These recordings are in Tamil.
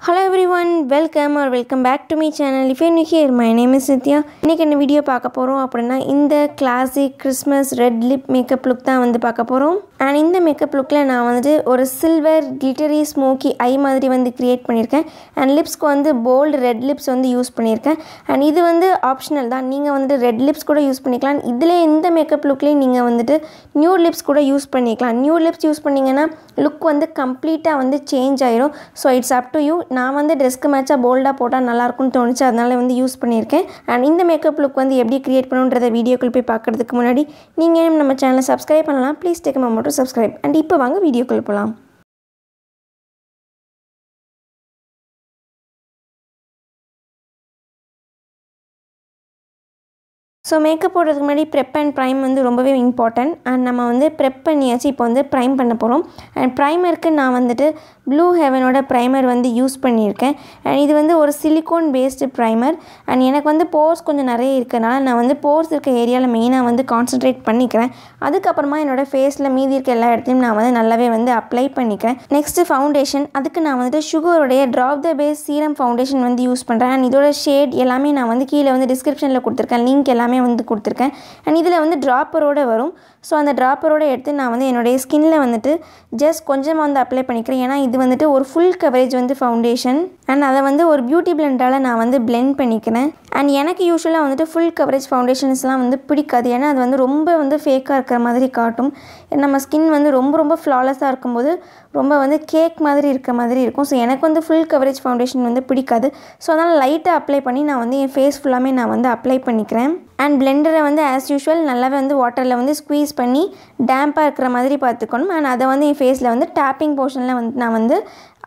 Hello everyone, welcome back to my channel. If you're new here, my name is Nithya. இன்னைக்கு என்ன வீடியோ பார்க்க போறோம் அப்படினா இந்த classic Christmas red lip makeup look தான் வந்து பார்க்க போறோம். And இந்த மேக்கப் லுக்ல நான் வந்து ஒரு சில்வர் glittery smoky eye மாதிரி வந்து கிரியேட் பண்ணிருக்கேன். And லிப்ஸ்க்கு வந்து bold red lips வந்து யூஸ் பண்ணிருக்கேன். And இது வந்து ஆப்ஷனல் தான். நீங்க வந்து red lips கூட யூஸ் பண்ணிக்கலாம். இதுல இந்த மேக்கப் லுக்லயே நீங்க வந்து nude lips கூட யூஸ் பண்ணிக்கலாம். nude lips யூஸ் பண்ணீங்கனா லுக் வந்து கம்ப்ளீட்டா வந்து சேஞ்ச் ஆயிடும். So it's up to you. நான் வந்து ட்ரெஸ்க்கு மேட்சா போல்டா போட்டா நல்லா இருக்கும்னு தோணுச்சு, அதனால வந்து யூஸ் பண்ணியிருக்கேன். அண்ட் இந்த மேக்கப் லுக் வந்து எப்படி கிரியேட் பண்ணணுன்றத வீடியோக்குள்ள போய் பார்க்கிறதுக்கு முன்னாடி நீங்க நம்ம சேனலை சப்ஸ்கிரைப் பண்ணலாம். Please take a moment to subscribe. And இப்போ வாங்க வீடியோக்குள்ள போலாம். ஸோ மேக்கப் போடுறதுக்கு முன்னாடி ப்ரெப் அண்ட் ப்ரைம் வந்து ரொம்பவே இம்பார்ட்டன்ட். அண்ட் நம்ம வந்து ப்ரெப் பண்ணியாச்சு, இப்போ வந்து ப்ரைம் பண்ண போகிறோம். அண்ட் ப்ரைமருக்கு நான் வந்துட்டு ப்ளூ ஹெவனோட ப்ரைமர் வந்து யூஸ் பண்ணியிருக்கேன். அண்ட் இது வந்து ஒரு சிலிக்கோன் பேஸ்டு ப்ரைமர். அண்ட் எனக்கு வந்து போர்ஸ் கொஞ்சம் நிறைய இருக்கனால நான் வந்து போர்ஸ் இருக்க ஏரியாவில் மெயினாக வந்து கான்சன்ட்ரேட் பண்ணிக்கிறேன். அதுக்கப்புறமா என்னோடய ஃபேஸில் மீதி இருக்க எல்லா இடத்துலையும் நான் வந்து நல்லாவே வந்து அப்ளை பண்ணிக்கிறேன். Next foundation. அதுக்கு நான் வந்துட்டு சுகருடைய drop the base serum foundation வந்து யூஸ் பண்ணுறேன். அண்ட் இதோட ஷேட் எல்லாமே நான் வந்து கீழே வந்து டிஸ்கிரிப்ஷனில் கொடுத்துருக்கேன், லிங்க் எல்லாமே வந்து கொடுத்துருக்கேன். அண்ட் இதில் வந்து ட்ராப்பரோடு வரும். ஸோ அந்த ட்ராப்பரோடு எடுத்து நான் வந்து என்னுடைய ஸ்கின்னில் வந்துட்டு ஜஸ்ட் கொஞ்சமாக வந்து அப்ளை பண்ணிக்கிறேன். ஏன்னா இது வந்துட்டு ஒரு ஃபுல் கவரேஜ் வந்து ஃபவுண்டேஷன். அண்ட் அதை வந்து ஒரு பியூட்டி பிளெண்டால் நான் வந்து பிளெண்ட் பண்ணிக்கிறேன். அண்ட் எனக்கு யூஸ்வலாக வந்துட்டு ஃபுல் கவரேஜ் ஃபவுண்டேஷன்ஸ்லாம் வந்து பிடிக்காது. ஏன்னா அது வந்து ரொம்ப வந்து ஃபேக்காக இருக்கிற மாதிரி காட்டும். நம்ம ஸ்கின் வந்து ரொம்ப ஃப்ளாலெஸ்ஸாக இருக்கும்போது ரொம்ப வந்து கேக் மாதிரி இருக்க மாதிரி இருக்கும். ஸோ எனக்கு வந்து ஃபுல் கவரேஜ் ஃபவுண்டேஷன் வந்து பிடிக்காது. ஸோ அதனால் லைட்டாக அப்ளை பண்ணி நான் வந்து என் ஃபேஸ் ஃபுல்லாமே நான் வந்து அப்ளை பண்ணிக்கிறேன். அண்ட் பிளெண்டரை வந்து ஆஸ் யூஷுவல் நல்லாவே வந்து வாட்டரில் வந்து ஸ்குவீஸ் பண்ணி டேம்பாக இருக்கிற மாதிரி பார்த்துக்கணும். அண்ட் அதை வந்து என் ஃபேஸில் வந்து டேப்பிங் போர்ஷனில் வந்து நான் வந்து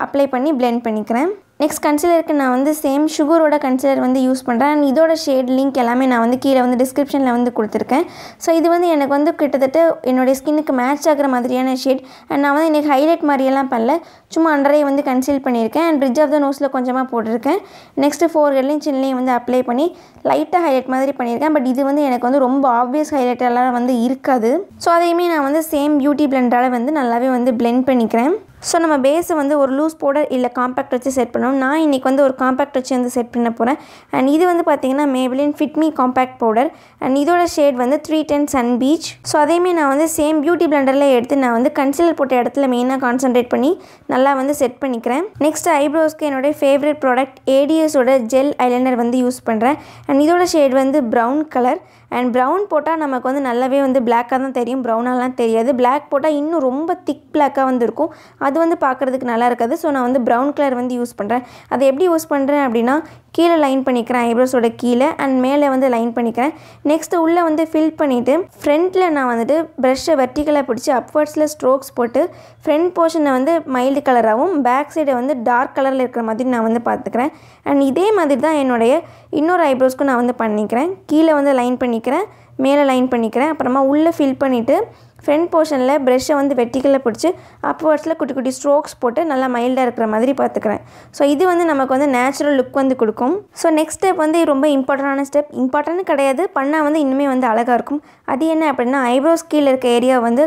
அப்ளை பண்ணி பிளெண்ட் பண்ணிக்கிறேன். நெக்ஸ்ட் கன்சிலருக்கு நான் வந்து சேம் சுகரோட கன்சிலர் வந்து யூஸ் பண்ணுறேன். அண்ட் இதோட ஷேட் லிங்க் எல்லாமே நான் வந்து கீழே வந்து டிஸ்கிரிப்ஷனில் வந்து கொடுத்துருக்கேன். ஸோ இது வந்து எனக்கு வந்து கிட்டத்தட்ட என்னுடைய ஸ்கின்னுக்கு மேட்ச் ஆகிற மாதிரியான ஷேட். அண்ட் நான் வந்து எனக்கு ஹைலைட் மாதிரியெல்லாம் பண்ணல, சும்மா அண்டரை வந்து கன்சீல் பண்ணியிருக்கேன். அண்ட் ரிட்ஜ் ஆஃப் த நோஸில் கொஞ்சமாக போட்டிருக்கேன். நெக்ஸ்ட்டு ஃபோர்ஹெட்லையும் சின்லையும் வந்து அப்ளை பண்ணி லைட்டாக ஹைலைட் மாதிரி பண்ணியிருக்கேன். பட் இது வந்து எனக்கு வந்து ரொம்ப ஆப்வியஸ் ஹைலைட் எல்லாம் வந்து இருக்காது. ஸோ அதையுமே நான் வந்து சேம் பியூட்டி பிளெண்டால் வந்து நல்லாவே வந்து பிளெண்ட் பண்ணிக்கிறேன். ஸோ நம்ம பேஸை வந்து ஒரு லூஸ் பவுடர் இல்லை காம்பேக்ட் வச்சு செட் பண்ணோம். நான் இன்றைக்கி வந்து ஒரு காம்பேக்ட் வச்சு வந்து செட் பண்ண போகிறேன். அண்ட் இது வந்து பார்த்திங்கன்னா Maybelline fit me compact powder. And இதோட ஷேட் வந்து 310 சன் பீச். ஸோ அதையுமே நான் வந்து சேம் பியூட்டி பிளெண்டரில் எடுத்து நான் வந்து கன்சிலர் போட்ட இடத்துல மெயினாக கான்சன்ட்ரேட் பண்ணி நல்லா வந்து செட் பண்ணிக்கிறேன். நெக்ஸ்ட் ஐப்ரோஸ்க்கு என்னுடைய ஃபேவரட் ப்ராடக்ட் ஏடிஎஸோட ஜெல் ஐலைனர் வந்து யூஸ் பண்ணுறேன். அண்ட் இதோட ஷேட் வந்து ப்ரௌன் கலர். அண்ட் ப்ரௌன் போட்டால் நமக்கு வந்து நல்லாவே வந்து பிளாக்காக தான் தெரியும், ப்ரௌனாலாம் தெரியாது. பிளாக் போட்டால் இன்னும் ரொம்ப திக் பிளாக்காக வந்து இருக்கும், அது வந்து பார்க்குறதுக்கு நல்லா இருக்காது. ஸோ நான் வந்து ப்ரௌன் கலர் வந்து யூஸ் பண்ணுறேன். அதை எப்படி யூஸ் பண்ணுறேன் அப்படின்னா கீழே லைன் பண்ணிக்கிறேன், ஐப்ரோஸோட கீழே அண்ட் மேலே வந்து லைன் பண்ணிக்கிறேன். நெக்ஸ்ட்டு உள்ளே வந்து ஃபில் பண்ணிவிட்டு ஃப்ரண்ட்டில் நான் வந்துட்டு ப்ரஷ்ஷை வெர்டிக்கலாக பிடிச்சி அப்வர்ட்ஸில் ஸ்ட்ரோக்ஸ் போட்டு ஃப்ரண்ட் போர்ஷனை வந்து மைல்டு கலராகவும் பேக் சைடை வந்து டார்க் கலரில் இருக்கிற மாதிரி நான் வந்து பார்த்துக்கிறேன். அண்ட் இதே மாதிரி தான் என்னுடைய இன்னொரு ஐப்ரோஸ்க்கும் நான் வந்து பண்ணிக்கிறேன். கீழே வந்து லைன் பண்ணிக்கிறேன், மேலே லைன் பண்ணிக்கிறேன், அப்புறமா உள்ளே ஃபில் பண்ணிவிட்டு ஃப்ரண்ட் போர்ஷனில் ப்ரெஷ்ஷை வந்து வெர்டிக்கலாக பிடிச்சி அப்வர்ட்ஸில் குட்டி குட்டி ஸ்ட்ரோக்ஸ் போட்டு நல்லா மைல்டாக இருக்கிற மாதிரி பார்த்துக்கிறேன். ஸோ இது வந்து நமக்கு வந்து நேச்சுரல் லுக் வந்து கொடுக்கும். ஸோ நெக்ஸ்ட் ஸ்டெப் வந்து ரொம்ப இம்பார்ட்டண்டான ஸ்டெப். இம்பார்ட்டன்ட் கிடையாது, பண்ணால் வந்து இன்னுமே வந்து அழகாக இருக்கும். அது என்ன அப்படின்னா ஐப்ரோஸ் கீழே இருக்க ஏரியா வந்து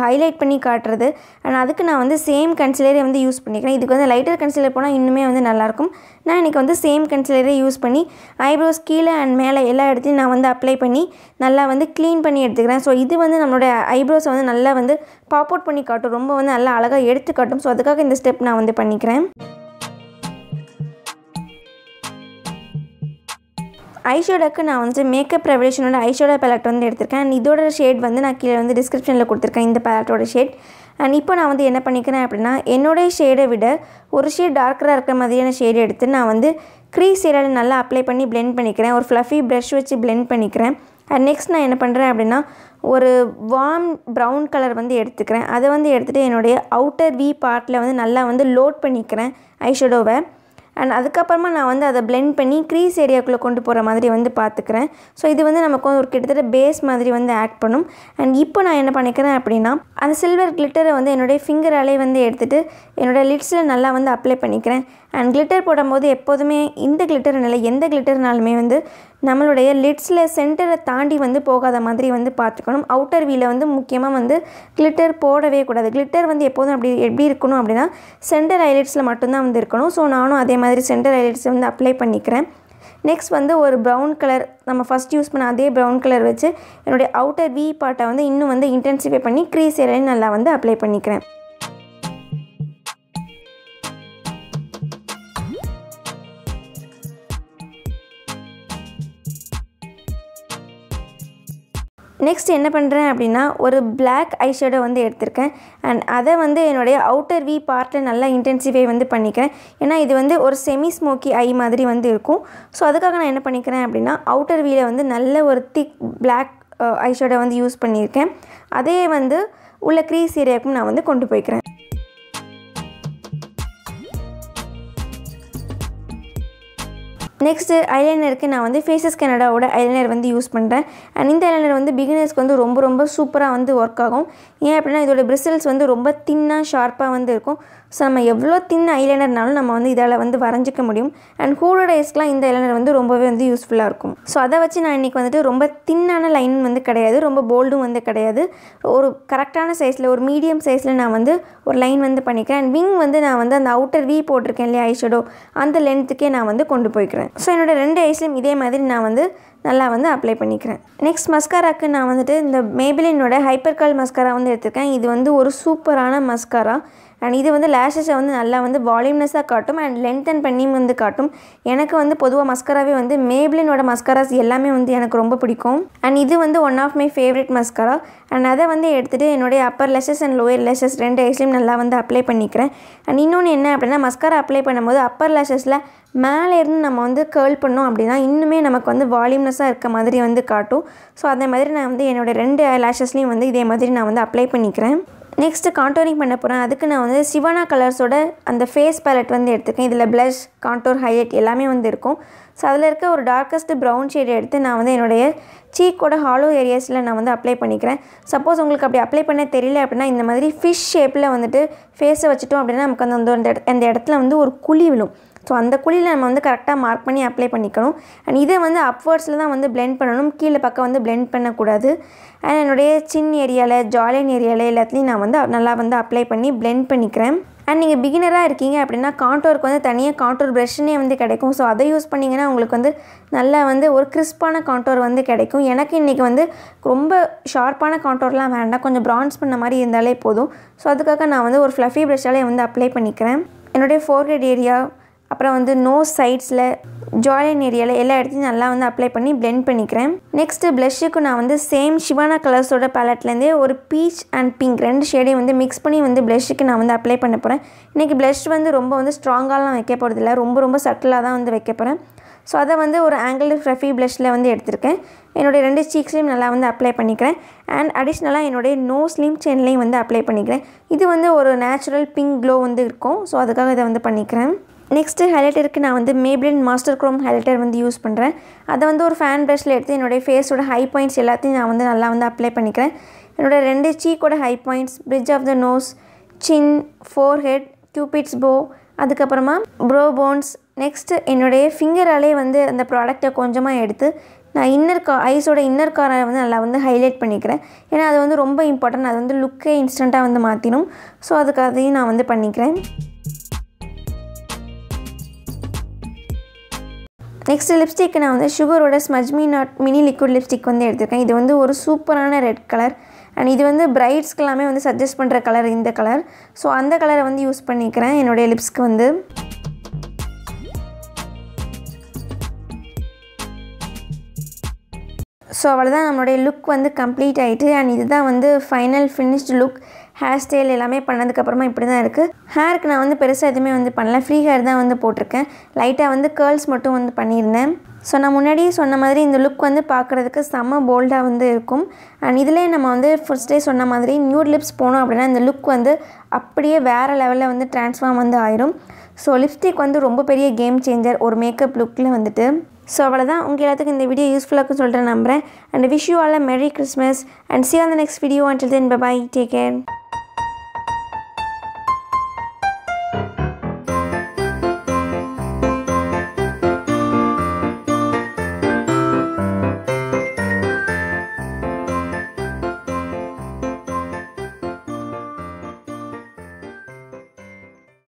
ஹைலைட் பண்ணி காட்டுறது. அண்ட் அதுக்கு நான் வந்து சேம் கன்சிலரே வந்து யூஸ் பண்ணிக்கிறேன். இதுக்கு வந்து லைட்டர் கன்சிலர் போனால் இன்னுமே வந்து நல்லாயிருக்கும். நான் இன்றைக்கி வந்து சேம் கன்சிலரே யூஸ் பண்ணி ஐப்ரோஸ் கீழே அண்ட் மேலே எல்லா இடத்துலையும் நான் வந்து அப்ளை பண்ணி நல்லா வந்து க்ளீன் பண்ணி எடுத்துக்கிறேன். ஸோ இது வந்து நம்மளுடைய ஐப்ரோஸை வந்து நல்லா வந்து பாப் அவுட் பண்ணி காட்டும், ரொம்ப வந்து நல்லா அழகாக எடுத்து காட்டும். ஸோ அதுக்காக இந்த ஸ்டெப் நான் வந்து பண்ணிக்கிறேன். ஐஷேடோக்கு நான் வந்து மேக்கப் ரெவல்யூஷனோட ஐஷேடோ பேலட் வந்து எடுத்திருக்கேன். அண்ட் இதோட ஷேட் வந்து நான் கீழே வந்து டிஸ்கிரிப்ஷனில் கொடுத்துருக்கேன், இந்த பேலட்டோட ஷேட். அண்ட் இப்போ நான் வந்து என்ன பண்ணிக்கிறேன் அப்படின்னா என்னோடய ஷேடை விட ஒரு ஷேட் டார்க்கராக இருக்கிற மாதிரியான ஷேடு எடுத்து நான் வந்து க்ரீஸ் ஏரியாவில் நல்லா அப்ளை பண்ணி பிளெண்ட் பண்ணிக்கிறேன். ஒரு ஃப்ளஃபி ப்ரஷ் வச்சு பிளெண்ட் பண்ணிக்கிறேன். அண்ட் நெக்ஸ்ட் நான் என்ன பண்ணுறேன் அப்படின்னா ஒரு வார்ம் ப்ரௌன் கலர் வந்து எடுத்துக்கிறேன். அதை வந்து எடுத்துகிட்டு என்னுடைய அவுட்டர் வி பார்ட்டில் வந்து நல்லா வந்து லோட் பண்ணிக்கிறேன் ஐஷேடோவை. அண்ட் அதுக்கப்புறமா நான் வந்து அதை பிளெண்ட் பண்ணி க்ரீஸ் ஏரியாவுக்குள்ளே கொண்டு போகிற மாதிரி வந்து பார்த்துக்கிறேன். ஸோ இது வந்து நமக்கு ஒரு கிட்டத்தட்ட பேஸ் மாதிரி வந்து ஆக்ட் பண்ணும். அண்ட் இப்போ நான் என்ன பண்ணிக்கிறேன் அப்படின்னா அந்த சில்வர் கிளிட்டரை வந்து என்னுடைய ஃபிங்கராலே வந்து எடுத்துகிட்டு என்னோடய லிட்ஸில் நல்லா வந்து அப்ளை பண்ணிக்கிறேன். அண்ட் கிளிட்டர் போடும்போது எப்போதுமே இந்த கிளிட்டர் இல்லை, எந்த கிளிட்டர்னாலுமே வந்து நம்மளுடைய லிட்ஸில் சென்டரை தாண்டி வந்து போகாத மாதிரி வந்து பார்த்துக்கணும். அவுட்டர் வீல வந்து முக்கியமாக வந்து கிளிட்டர் போடவே கூடாது. கிளிட்டர் வந்து எப்போதும் அப்படி எப்படி இருக்கணும் அப்படின்னா சென்டர் ஐலைட்ஸில் மட்டும்தான் வந்து இருக்கணும். ஸோ நானும் அதே மாதிரி சென்டர் ஐலைட்ஸை வந்து அப்ளை பண்ணிக்கிறேன். நெக்ஸ்ட் வந்து ஒரு ப்ரௌன் கலர், நம்ம ஃபஸ்ட் யூஸ் பண்ண அதே ப்ரௌன் கலர் வச்சு என்னுடைய அவுட்டர் வி பார்ட்டை வந்து இன்னும் வந்து இன்டென்சிஃபை பண்ணி க்ரீஸ் ஏரியாலையும் நல்லா வந்து அப்ளை பண்ணிக்கிறேன். நெக்ஸ்ட் என்ன பண்ணுறேன் அப்படின்னா ஒரு பிளாக் ஐஷேடோ வந்து எடுத்திருக்கேன். அண்ட் அதை வந்து என்னுடைய அவுட்டர் வி பார்ட்டில் நல்லா இன்டென்சிஃபை வந்து பண்ணிக்கிறேன். ஏன்னா இது வந்து ஒரு செமி ஸ்மோக்கி ஐ மாதிரி வந்து இருக்கும். ஸோ அதுக்காக நான் என்ன பண்ணிக்கிறேன் அப்படின்னா அவுட்டர் வீல வந்து நல்ல ஒரு திக் பிளாக் ஐஷேடோ வந்து யூஸ் பண்ணியிருக்கேன். அதே வந்து உள்ள க்ரீஸ் ஏரியாவுக்கும் நான் வந்து கொண்டு போய்க்கிறேன். நெக்ஸ்ட்டு ஐலைனருக்கு நான் வந்து ஃபேஸஸ் கனடாவோட ஐலைனர் வந்து யூஸ் பண்ணுறேன். அண்ட் இந்த ஐலைனர் வந்து பிகினர்ஸ்க்கு வந்து ரொம்ப ரொம்ப சூப்பராக வந்து ஒர்க் ஆகும். ஏன் அப்படின்னா இதோட பிரிசில்ஸ் வந்து ரொம்ப தின்னாக ஷார்ப்பாக வந்து இருக்கும். ஸோ நம்ம எவ்வளோ தின் ஐலைனர்னாலும் நம்ம வந்து இதால் வந்து வரைஞ்சிக்க முடியும். அண்ட் ஹூலோட ஐஸ்க்கெலாம் இந்த ஐலைனர் வந்து ரொம்பவே வந்து யூஸ்ஃபுல்லாக இருக்கும். ஸோ அதை வச்சு நான் இன்றைக்கி வந்துட்டு ரொம்ப தின்னான லைன் வந்து கிடையாது, ரொம்ப போல்டும் வந்து கிடையாது, ஒரு கரெக்டான சைஸில் ஒரு மீடியம் சைஸில் நான் வந்து ஒரு லைன் வந்து பண்ணிக்கிறேன். அண்ட் விங் வந்து நான் வந்து அந்த அவுட்டர் வி போட்டிருக்கேன் இல்லையா ஐஷேடோ, அந்த லென்த்துக்கே நான் வந்து கொண்டு போய்க்கிறேன். ஸோ என்னோடய 2 ஐஸ்லையும் இதே மாதிரி நான் வந்து நல்லா வந்து அப்ளை பண்ணிக்கிறேன். நெக்ஸ்ட் மஸ்காராக்கு நான் வந்துட்டு இந்த மேபிலினோட ஹைப்பர் கர்ல் மஸ்காரா வந்து எடுத்திருக்கேன். இது வந்து ஒரு சூப்பரான மஸ்காரா. அண்ட் இது வந்து லேஷஸை வந்து நல்லா வந்து வால்யூம்னஸாக காட்டும் அண்ட் லென்த்தன் பண்ணி வந்து காட்டும். எனக்கு வந்து பொதுவாக மஸ்காராவே வந்து மேபிலினோட மஸ்காராஸ் எல்லாமே வந்து எனக்கு ரொம்ப பிடிக்கும். அண்ட் இது வந்து one of my favourite mascara. And அதை வந்து எடுத்துகிட்டு என்னுடைய upper lashes and lower lashes 2 ஐஸ்லையும் நல்லா வந்து அப்ளை பண்ணிக்கிறேன். அண்ட் இன்னொன்று என்ன அப்படின்னா மஸ்காரா அப்ளை பண்ணும்போது அப்பர் லேஷஸில் மேலே இருந்து நம்ம வந்து கேர்ள் பண்ணோம் அப்படின்னா இன்னுமே நமக்கு வந்து வால்யூம்னஸாக இருக்க மாதிரி வந்து காட்டும். ஸோ அதே மாதிரி நான் வந்து என்னோடய 2 லேஷஸ்லையும் வந்து இதே மாதிரி நான் வந்து அப்ளை பண்ணிக்கிறேன். நெக்ஸ்ட்டு கான்டோரிங் பண்ண போகிறேன். அதுக்கு நான் வந்து சிவானா கலர்ஸோட அந்த ஃபேஸ் பேலட் வந்து எடுத்துருக்கேன். இதில் ப்ளஷ், கான்டோர், ஹைலைட் எல்லாமே வந்து இருக்கும். ஸோ அதில் இருக்க ஒரு டார்க்கஸ்ட் ப்ரௌன் ஷேட் எடுத்து நான் வந்து என்னுடைய சீக்கோட ஹாலோ ஏரியாஸில் நான் வந்து அப்ளை பண்ணிக்கிறேன். சப்போஸ் உங்களுக்கு அப்படி அப்ளை பண்ண தெரியல அப்படின்னா இந்த மாதிரி ஃபிஷ் ஷேப்பில் வந்துட்டு ஃபேஸை வச்சுட்டோம் அப்படின்னா நமக்கு அந்த இடத்துல வந்து ஒரு குழி விழும். ஸோ அந்த குழியில் நம்ம வந்து கரெக்டாக மார்க் பண்ணி அப்ளை பண்ணிக்கணும். அண்ட் இதை வந்து அப்வர்ட்ஸில் தான் வந்து பிளெண்ட் பண்ணணும், கீழே பக்கம் வந்து பிளெண்ட் பண்ணக்கூடாது. அண்ட் என்னுடைய சின் ஏரியாவில், ஜாலின் ஏரியாவில் எல்லாத்துலேயும் நான் வந்து நல்லா வந்து அப்ளை பண்ணி பிளெண்ட் பண்ணிக்கிறேன். அண்ட் நீங்கள் பிகினராக இருக்கீங்க அப்படின்னா கான்டோருக்கு வந்து தனியாக கான்டோர் ப்ரஷ்னே வந்து கிடைக்கும். ஸோ அதை யூஸ் பண்ணிங்கன்னா உங்களுக்கு வந்து நல்லா வந்து ஒரு கிறிஸ்பான கான்டோர் வந்து கிடைக்கும். எனக்கு இன்றைக்கி வந்து ரொம்ப ஷார்ப்பான கான்டோர்லாம் வேண்டாம், கொஞ்சம் ப்ரான்ஸ் பண்ண மாதிரி இருந்தாலே போதும். ஸோ அதுக்காக நான் வந்து ஒரு ஃப்ளஃபி ப்ரஷ்ஷாலே வந்து அப்ளை பண்ணிக்கிறேன். என்னுடைய ஃபோர்ஹெட் ஏரியா, அப்புறம் வந்து நோஸ் சைட்ஸில், ஜாலின் ஏரியாவில் எல்லா இடத்தையும் நல்லா வந்து அப்ளை பண்ணி பிளெண்ட் பண்ணிக்கிறேன். நெக்ஸ்ட்டு ப்ளஷ்ஷுக்கு நான் வந்து சேம் சிவானா கலர்ஸோட பேலட்லேருந்தே ஒரு பீச் அண்ட் பிங்க் 2 ஷேடையும் வந்து மிக்ஸ் பண்ணி வந்து ப்ளஷ்ஷுக்கு நான் வந்து அப்ளை பண்ண போகிறேன். இன்றைக்கி ப்ளஷ் வந்து ரொம்ப வந்து ஸ்ட்ராங்காலாம் வைக்க போகிறதில்ல, ரொம்ப ரொம்ப சட்டிலாக தான் வந்து வைக்க போகிறேன். ஸோ அதை வந்து ஒரு ஆங்கிள் ஃப்ளஃபி ப்ளஷ்ஷில் வந்து எடுத்திருக்கேன். என்னுடைய 2 சீக்ஸ்லையும் நல்லா வந்து அப்ளை பண்ணிக்கிறேன். அண்ட் அடிஷ்னலாக என்னுடைய நோஸ்லையும் சென்லையும் வந்து அப்ளை பண்ணிக்கிறேன். இது வந்து ஒரு நேச்சுரல் பிங்க் க்ளோ வந்து இருக்கும். ஸோ அதுக்காக இதை வந்து பண்ணிக்கிறேன். நெக்ஸ்ட்டு ஹைலைட்டருக்கு நான் வந்து மேபிலின் மாஸ்டர் க்ரோம் ஹைலைட்டர் வந்து யூஸ் பண்ணுறேன். அதை வந்து ஒரு ஃபேன் ப்ரஷில் எடுத்து என்னுடைய ஃபேஸோட ஹை பாயிண்ட்ஸ் எல்லாத்தையும் நான் வந்து நல்லா வந்து அப்ளை பண்ணிக்கிறேன். என்னோடய 2 சீக்கோட high points, bridge of the nose, chin, forehead, cupid's bow, அதுக்கப்புறமா ப்ரோ போன்ஸ். நெக்ஸ்ட்டு என்னுடைய ஃபிங்கராலே வந்து அந்த ப்ராடக்டை கொஞ்சமாக எடுத்து நான் ஐஸோட இன்னர் காரை வந்து நல்லா வந்து ஹைலைட் பண்ணிக்கிறேன். ஏன்னா அது வந்து ரொம்ப இம்பார்ட்டன்ட், அது வந்து லுக்கே இன்ஸ்டண்ட்டாக வந்து மாற்றிடும். ஸோ அதுக்கு அதையும் நான் வந்து பண்ணிக்கிறேன். நெக்ஸ்ட் லிப்ஸ்டிக் நான் வந்து சுகரோட smudge me not mini liquid lipstick வந்து எடுத்திருக்கேன். இது வந்து ஒரு சூப்பரான ரெட் கலர். அண்ட் இது வந்து பிரைட்ஸ்க்கு எல்லாமே வந்து சஜஸ்ட் பண்ணுற கலர் இந்த கலர். ஸோ அந்த கலரை வந்து யூஸ் பண்ணிக்கிறேன் என்னுடைய லிப்ஸ்க்கு வந்து. ஸோ அவ்வளோதான், நம்மளுடைய லுக் வந்து கம்ப்ளீட் ஆகிட்டு. அண்ட் இதுதான் வந்து final finished look. Hair style எல்லாமே பண்ணதுக்கப்புறமா இப்படி தான் இருக்குது. ஹேருக்கு நான் வந்து பெருசாக எதுவுமே வந்து பண்ணல, ஃப்ரீ ஹேர் தான் வந்து போட்டிருக்கேன். லைட்டாக வந்து கேர்ள்ஸ் மட்டும் வந்து பண்ணியிருந்தேன். ஸோ நான் முன்னாடியே சொன்ன மாதிரி இந்த லுக் வந்து பார்க்குறதுக்கு செம்ம போல்டாக வந்து இருக்கும். அண்ட் இதிலே நம்ம வந்து ஃபர்ஸ்ட்டே சொன்ன மாதிரி நியூட் லிப்ஸ் போனோம் அப்படின்னா இந்த லுக் வந்து அப்படியே வேறு லெவலில் வந்து ட்ரான்ஸ்ஃபார்ம் வந்து ஆயிரும். ஸோ லிப்ஸ்டிக் வந்து ரொம்ப பெரிய கேம் சேஞ்சர் ஒரு மேக்கப் லுக்கில் வந்துட்டு. ஸோ அவ்வளோதான், உங்கள் எல்லாத்துக்கும் இந்த வீடியோ யூஸ்ஃபுல்லாக சொல்லிட்டு நம்புகிறேன். And wish you all a Merry Christmas and see you on the next video. Until then, bye bye, take care.